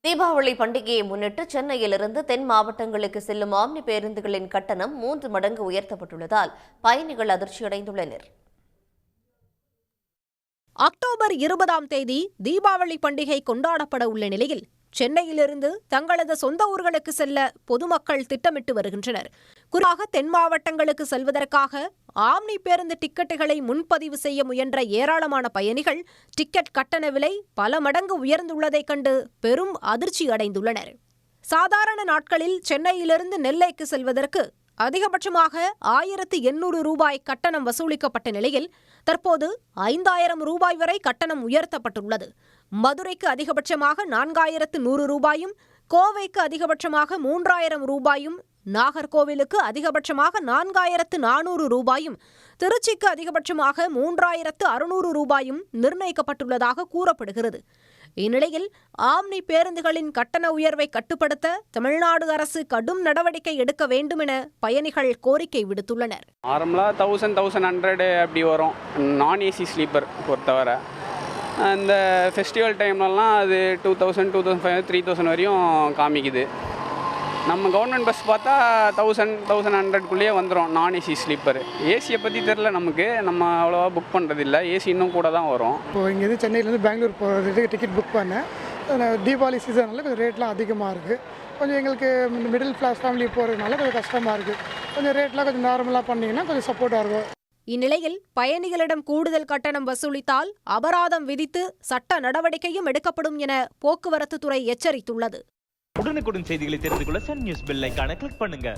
தீபாவளி பண்டிகையை முன்னிட்டு சென்னையிலிருந்து தென் மாவட்டங்களுக்கு செல்லும் ஆம்னி பேருந்துகளின் கட்டணம் 3 மடங்கு உயர்த்தப்பட்டுள்ளதால் பயணிகள் அதிர்ச்சியடைந்துள்ளனர். அக்டோபர் 20ஆம் தேதி தீபாவளி பண்டிகை கொண்டாடப்பட உள்ள நிலையில் சென்னையிலிருந்து தங்களது சொந்த ஊர்களுக்கு செல்ல பொதுமக்கள் திட்டமிட்டு வருகின்றனர். குறிப்பாக தென் மாவட்டங்களுக்கு செல்வதற்காக ஆம்னி பேருந்து டிக்கெட்டுகளை முன்பதிவு செய்ய முயன்ற ஏராளமான பயணிகள் டிக்கெட் கட்டண விலை பல மடங்கு உயர்ந்துள்ளதைக் கண்டு பெரும் அதிர்ச்சி அடைந்துள்ளனர். சாதாரண நாட்களில் சென்னையிலிருந்து நெல்லைக்கு செல்வதற்கு அதிகபட்சமாக 1800 ரூபாய் கட்டணம் வசூலிக்கப்பட்ட நிலையில் தற்போது 5000 ரூபாய் வரை கட்டணம் உயர்த்தப்பட்டுள்ளது. மதுரைக்கு அதிகபட்சமாக 4100 ரூபாயும், கோவைக்கு அதிகபட்சமாக 3000 ரூபாயும், நாகர்கோவிலுக்கு அதிகபட்சமாக 4400 ரூபாயும், திருச்சிக்கு அதிகபட்சமாக 3600 ரூபாயும் நிர்ணயிக்கப்பட்டுள்ளதாக கூறப்படுகிறது. இந்நிலையில் ஆம்னி பேருந்துகளின் கட்டண உயர்வை கட்டுப்படுத்த தமிழ்நாடு அரசு கடும் நடவடிக்கை எடுக்க வேண்டும் என பயணிகள் கோரிக்கை விடுத்துள்ளனர். நார்மலாக 1100 அப்படி வரும் நான் ஏசி ஸ்லீப்பர் பொறுத்தவரை. இந்த ஃபெஸ்டிவல் டைம்லலாம் அது 2000, 2500, 3000 வரையும் காமிக்குது. நம்ம கவர்மெண்ட் பஸ் பார்த்தா 1100 வந்துடும் நான் ஏசி ஸ்லீப்பர். ஏசியை பற்றி தெரில நமக்கு, நம்ம அவ்வளோவா புக் பண்ணுறதில்ல. ஏசி இன்னும் கூட தான் வரும். இப்போது இங்கேருந்து சென்னையிலேருந்து பெங்களூர் போகிறதுக்கு டிக்கெட் புக் பண்ணேன். தீபாவளி சீசனால் கொஞ்சம் ரேட்லாம் அதிகமாக இருக்குது. கொஞ்சம் எங்களுக்கு மிடில் கிளாஸ் ஃபேமிலி போகிறதுனால கொஞ்சம் கஷ்டமாக இருக்குது. கொஞ்சம் ரேட்லாம் கொஞ்சம் நார்மலாக பண்ணிங்கன்னா கொஞ்சம் சப்போர்ட்டாக இருக்கும். இந்நிலையில் பயணிகளிடம் கூடுதல் கட்டணம் வசூலித்தால் அபராதம் விதித்து சட்ட நடவடிக்கையும் எடுக்கப்படும் என போக்குவரத்து துறை எச்சரித்துள்ளது. உடனுக்குடன் செய்திகளை தெரிந்து கொள்ள சன் நியூஸ் பெல் ஐகானை கிளிக் பண்ணுங்க.